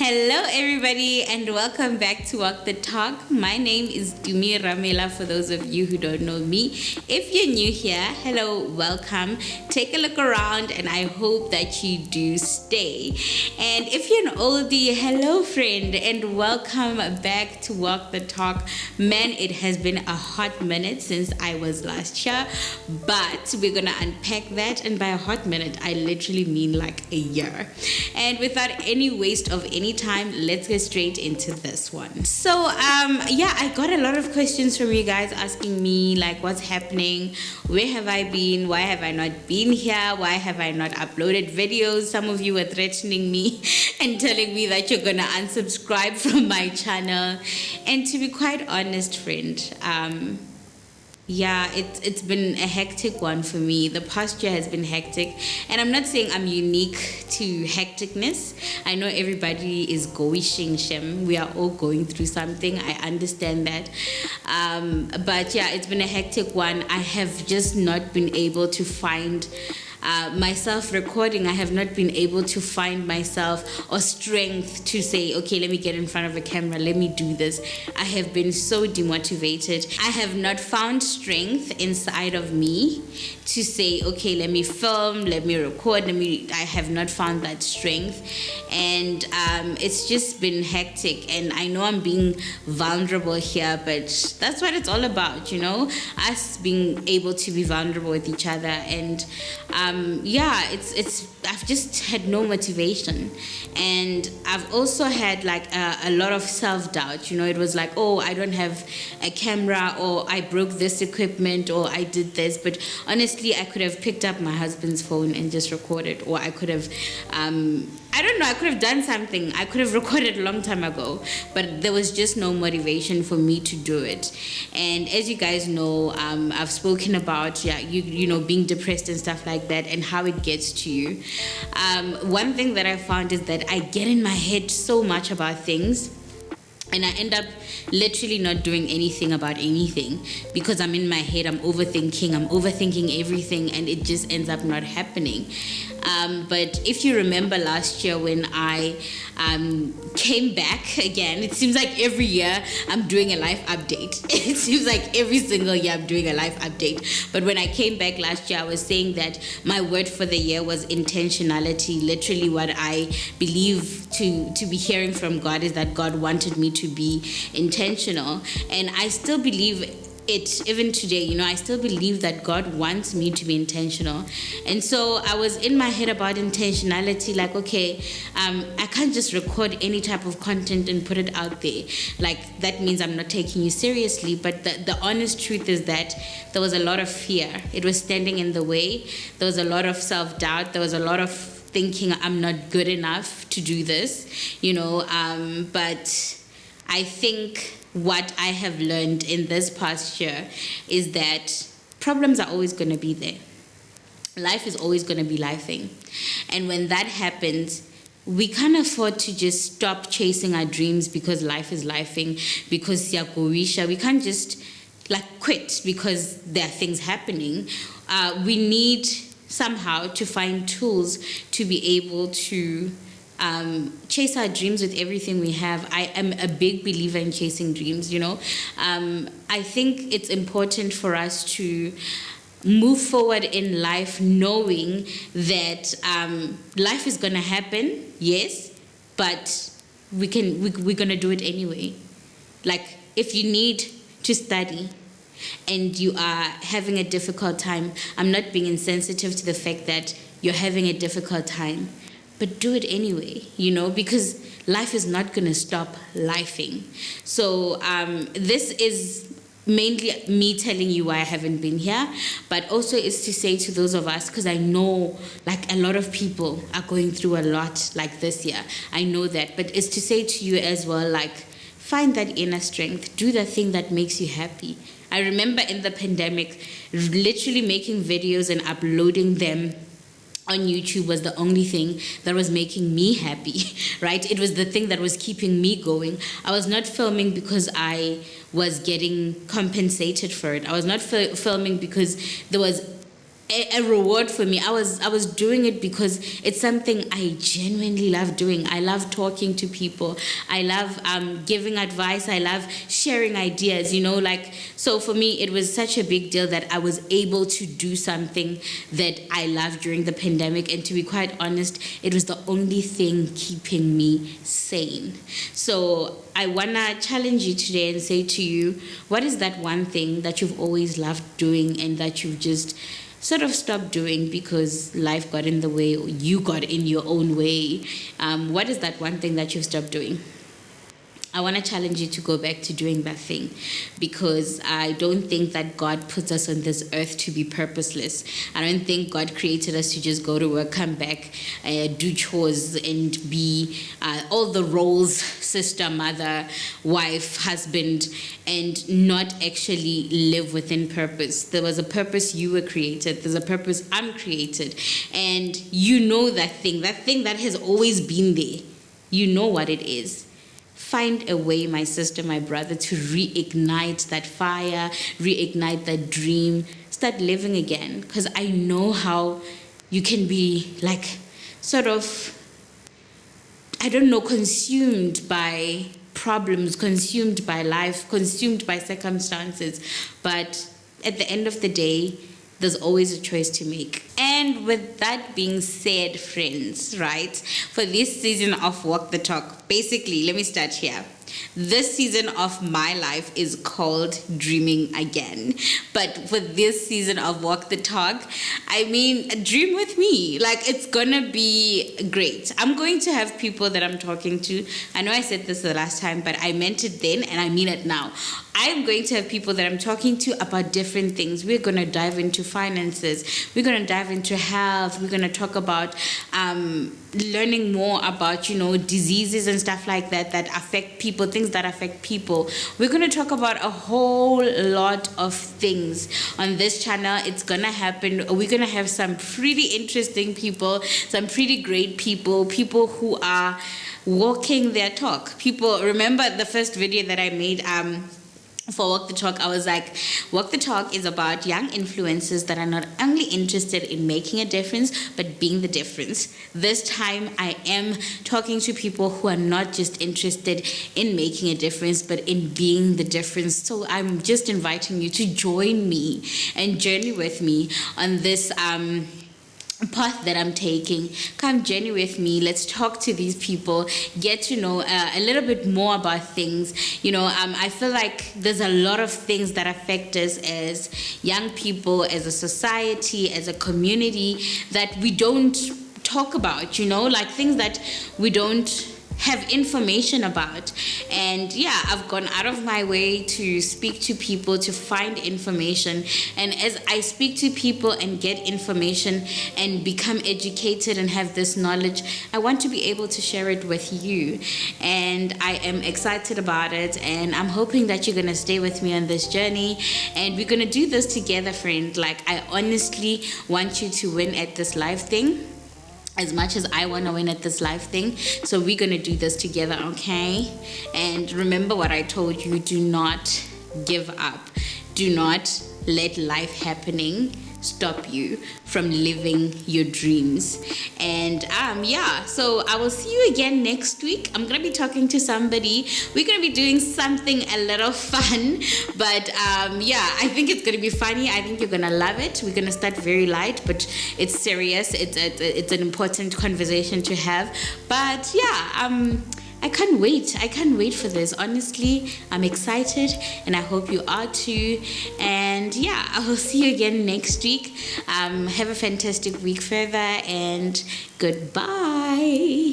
Hello, everybody, and welcome back to Walk the Talk. My name is Dumi Ramela, for those of you who don't know me. If you're new here, hello, welcome. Take a look around, and I hope that you do stay. And if you're an oldie, hello, friend, and welcome back to Walk the Talk. Man, it has been a hot minute since I was last here, but we're going to unpack that. And by a hot minute, I literally mean like a year. And without any waste of any time, let's get straight into this one. So I got a lot of questions from you guys asking me like, what's happening, where have I been, why have I not been here, why have I not uploaded videos? Some of you were threatening me and telling me that you're gonna unsubscribe from my channel. And to be quite honest, friend, it's been a hectic one for me. The past year has been hectic, and I'm not saying I'm unique to hecticness. I know everybody is going shem. We are all going through something. I understand that. But yeah, it's been a hectic one. I have just not been able to find myself recording. I have not been able to find myself or strength to say, okay, let me get in front of a camera, let me do this. I have been so demotivated. I have not found strength inside of me to say, okay, let me film, let me record, I have not found that strength. And it's just been hectic, and I know I'm being vulnerable here, but that's what it's all about, us being able to be vulnerable with each other. And I've just had no motivation, and I've also had like a lot of self-doubt. It was like, oh, I don't have a camera, or I broke this equipment, or I did this. But honestly, I could have picked up my husband's phone and just recorded, or I could have I could have done something. I could have recorded a long time ago, but there was just no motivation for me to do it. And as you guys know, I've spoken about being depressed and stuff like that, and how it gets to you. One thing that I found is that I get in my head so much about things, and I end up literally not doing anything about anything because I'm in my head, I'm overthinking everything, and it just ends up not happening. But if you remember last year when I came back again, it seems like every year I'm doing a life update. It seems like every single year I'm doing a life update. But when I came back last year, I was saying that my word for the year was intentionality. Literally what I believe to be hearing from God is that God wanted me to be intentional. And I still believe it even today. I still believe that God wants me to be intentional. And so I was in my head about intentionality, like, okay, I can't just record any type of content and put it out there. Like, that means I'm not taking you seriously. But the honest truth is that there was a lot of fear. It was standing in the way. There was a lot of self-doubt. There was a lot of thinking I'm not good enough to do this, but I think what I have learned in this past year is that problems are always going to be there. Life is always going to be lifing. And when that happens, we can't afford to just stop chasing our dreams because life is lifing, because siyakowisha. We can't just quit because there are things happening. We need somehow to find tools to be able to chase our dreams with everything we have. I am a big believer in chasing dreams, I think it's important for us to move forward in life knowing that life is going to happen, yes, but we're going to do it anyway. Like, if you need to study and you are having a difficult time, I'm not being insensitive to the fact that you're having a difficult time, but do it anyway, because life is not going to stop lifing. So this is mainly me telling you why I haven't been here, but also it's to say to those of us, because I know a lot of people are going through a lot this year. I know that, but it's to say to you as well, find that inner strength, do the thing that makes you happy. I remember in the pandemic, literally making videos and uploading them on YouTube was the only thing that was making me happy, right? It was the thing that was keeping me going. I was not filming because I was getting compensated for it. I was not filming because there was a reward for me. I was doing it because it's something I genuinely love doing. I love talking to people. I love giving advice. I love sharing ideas, like, so for me it was such a big deal that I was able to do something that I loved during the pandemic, and to be quite honest, it was the only thing keeping me sane. So I wanna challenge you today and say to you, what is that one thing that you've always loved doing and that you've just sort of stopped doing because life got in the way or you got in your own way? What is that one thing that you've stopped doing? I want to challenge you to go back to doing that thing, because I don't think that God puts us on this earth to be purposeless. I don't think God created us to just go to work, come back, do chores, and be all the roles: sister, mother, wife, husband, and not actually live within purpose. There was a purpose you were created. There's a purpose I'm created. And you know that thing that has always been there. You know what it is. Find a way, my sister, my brother, to reignite that fire, reignite that dream, start living again. Because I know how you can be like sort of, I don't know, consumed by problems, consumed by life, consumed by circumstances. But at the end of the day, there's always a choice to make. And with that being said, friends, right, for this season of Walk the Talk, basically, let me start here. This season of my life is called Dreaming Again. But for this season of Walk the Talk, I mean, dream with me. Like, it's gonna be great. I'm going to have people that I'm talking to. I know I said this the last time, but I meant it then and I mean it now. I'm going to have people that I'm talking to about different things. We're going to dive into finances. We're going to dive into health. We're going to talk about learning more about, diseases and stuff like that affect people, things that affect people. We're going to talk about a whole lot of things on this channel. It's going to happen. We're going to have some pretty interesting people, some pretty great people who are walking their talk. People, remember the first video that I made, for Walk the Talk, I was like, Walk the Talk is about young influencers that are not only interested in making a difference, but being the difference. This time, I am talking to people who are not just interested in making a difference, but in being the difference. So I'm just inviting you to join me and journey with me on this path that I'm taking. Come journey with me. Let's talk to these people, get to know a little bit more about things. I feel like there's a lot of things that affect us as young people, as a society, as a community, that we don't talk about, like things that we don't have information about. And I've gone out of my way to speak to people, to find information. And as I speak to people and get information and become educated and have this knowledge, I want to be able to share it with you. And I am excited about it. And I'm hoping that you're going to stay with me on this journey. And we're going to do this together, friend. Like, I honestly want you to win at this life thing as much as I want to win at this life thing. So we're going to do this together, okay? And remember what I told you. Do not give up. Do not let life happening stop you from living your dreams. And so I will see you again next week. I'm gonna be talking to somebody. We're gonna be doing something a little fun, but I think it's gonna be funny. I think you're gonna love it. We're gonna start very light, but it's serious. It's an important conversation to have. But I can't wait. I can't wait for this. Honestly, I'm excited, and I hope you are too. And I will see you again next week. Have a fantastic week further, and goodbye.